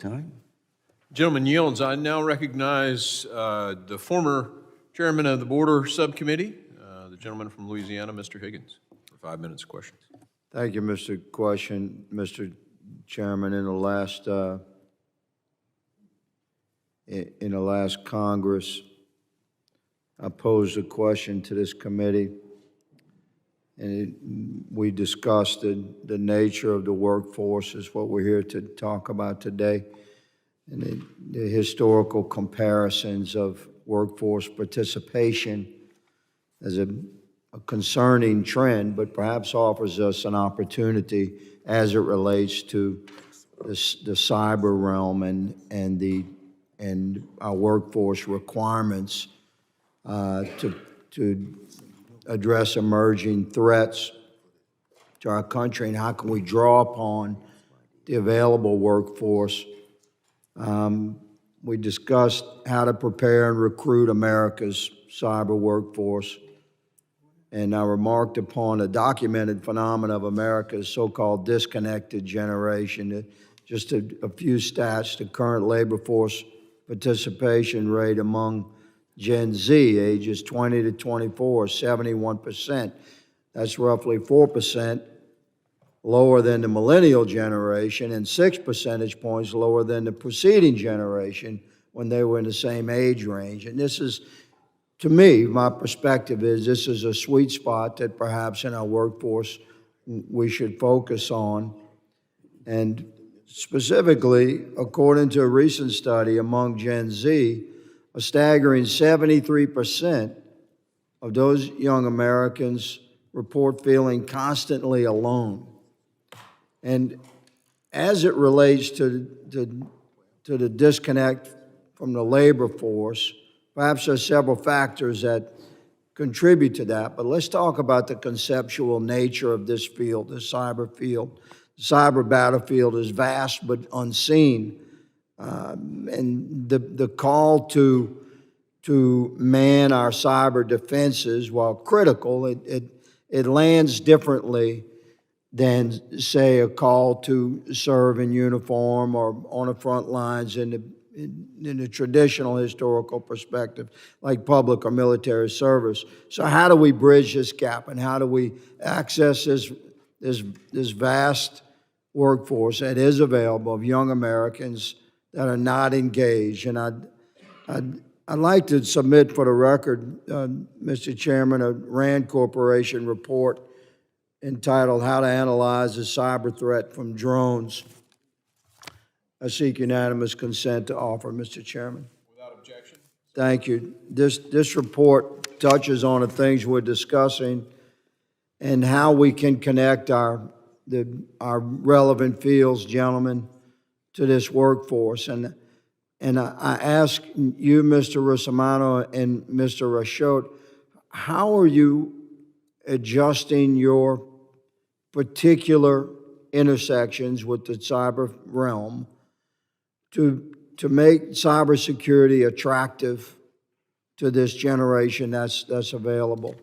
time. Gentlemen yields, I now recognize the former chairman of the border subcommittee, the gentleman from Louisiana, Mr. Higgins, for 5 minutes of questions. Thank you, Mr. Chairman. In the last Congress, I posed a question to this committee, and we discussed the nature of the workforce is what we're here to talk about today, and the historical comparisons of workforce participation as a concerning trend, but perhaps offers us an opportunity as it relates to the cyber realm and our workforce requirements to address emerging threats to our country, and how can we draw upon the available workforce. We discussed how to prepare and recruit America's cyber workforce, and I remarked upon a documented phenomenon of America's so-called disconnected generation. Just a few stats: the current labor force participation rate among Gen Z, ages 20 to 24, 71%. That's roughly 4% lower than the millennial generation and 6 percentage points lower than the preceding generation when they were in the same age range. And this is, to me, my perspective is this is a sweet spot that perhaps in our workforce we should focus on. And specifically, according to a recent study among Gen Z, a staggering 73% of those young Americans report feeling constantly alone. And as it relates to the disconnect from the labor force, perhaps there are several factors that contribute to that, but let's talk about the conceptual nature of this field, the cyber field. The cyber battlefield is vast but unseen. And the call to man our cyber defenses, while critical, it lands differently than, say, a call to serve in uniform or on the front lines in the traditional historical perspective, like public or military service. So how do we bridge this gap, and how do we access this vast workforce that is available of young Americans that are not engaged? And I'd like to submit for the record, Mr. Chairman, a RAND Corporation report entitled How to Analyze the Cyber Threat from Drones. I seek unanimous consent to offer, Mr. Chairman. Without objection. Thank you. This report touches on the things we're discussing and how we can connect our relevant fields, gentlemen, to this workforce. And I ask you, Mr. Russomanno and Mr. Rashod, how are you adjusting your particular intersections with the cyber realm to make cybersecurity attractive to this generation that's available?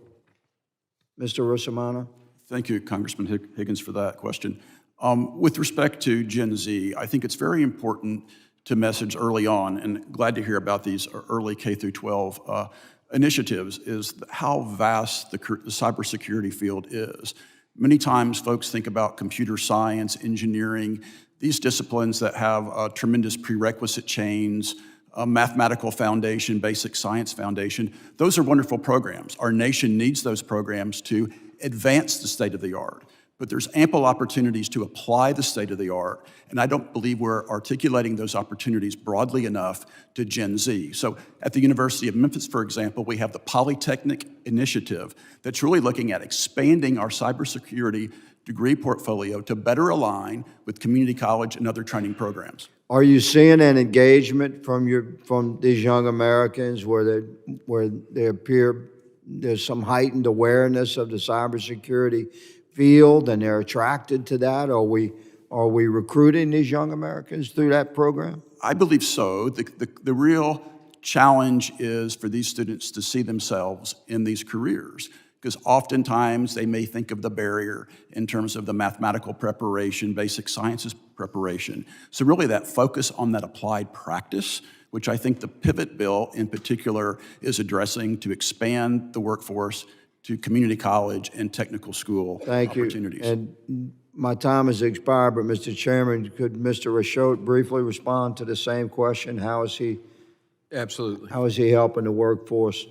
Mr. Russomanno? Thank you, Congressman Higgins, for that question. With respect to Gen Z, I think it's very important to message early on, and glad to hear about these early K through 12 initiatives, is how vast the cybersecurity field is. Many times folks think about computer science, engineering, these disciplines that have tremendous prerequisite chains, a mathematical foundation, basic science foundation. Those are wonderful programs. Our nation needs those programs to advance the state of the art. But there's ample opportunities to apply the state of the art, and I don't believe we're articulating those opportunities broadly enough to Gen Z. So at the University of Memphis, for example, we have the Polytechnic Initiative that's really looking at expanding our cybersecurity degree portfolio to better align with community college and other training programs. Are you seeing an engagement from these young Americans where they appear there's some heightened awareness of the cybersecurity field and they're attracted to that? Are we recruiting these young Americans through that program? I believe so. The real challenge is for these students to see themselves in these careers, because oftentimes they may think of the barrier in terms of the mathematical preparation, basic sciences preparation. So really that focus on that applied practice, which I think the pivot bill in particular is addressing to expand the workforce to community college and technical school Thank you. opportunities. And my time has expired, but Mr. Chairman, could Mr. Rashote briefly respond to the same question? How is he helping the workforce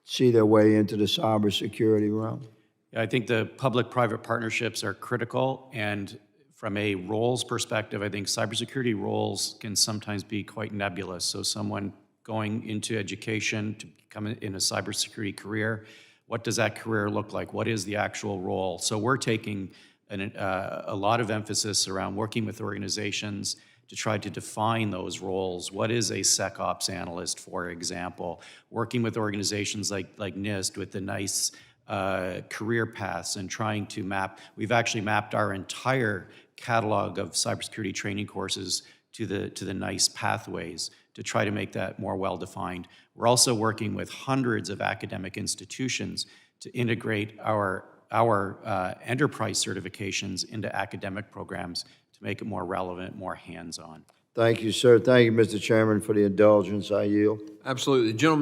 see their way into the cybersecurity realm? I think the public-private partnerships are critical, and from a roles perspective, I think cybersecurity roles can sometimes be quite nebulous. So someone going into education to become in a cybersecurity career, what does that career look like? What is the actual role? So we're taking a lot of emphasis around working with organizations to try to define those roles. What is a SecOps analyst, for example? Working with organizations like NIST with the NICE career paths and trying to map. We've actually mapped our entire catalog of cybersecurity training courses to the NICE pathways to try to make that more well-defined. We're also working with hundreds of academic institutions to integrate our enterprise certifications into academic programs to make it more relevant, more hands-on. Thank you, sir. Thank you, Mr. Chairman, for the indulgence. I yield. Absolutely. Gentlemen,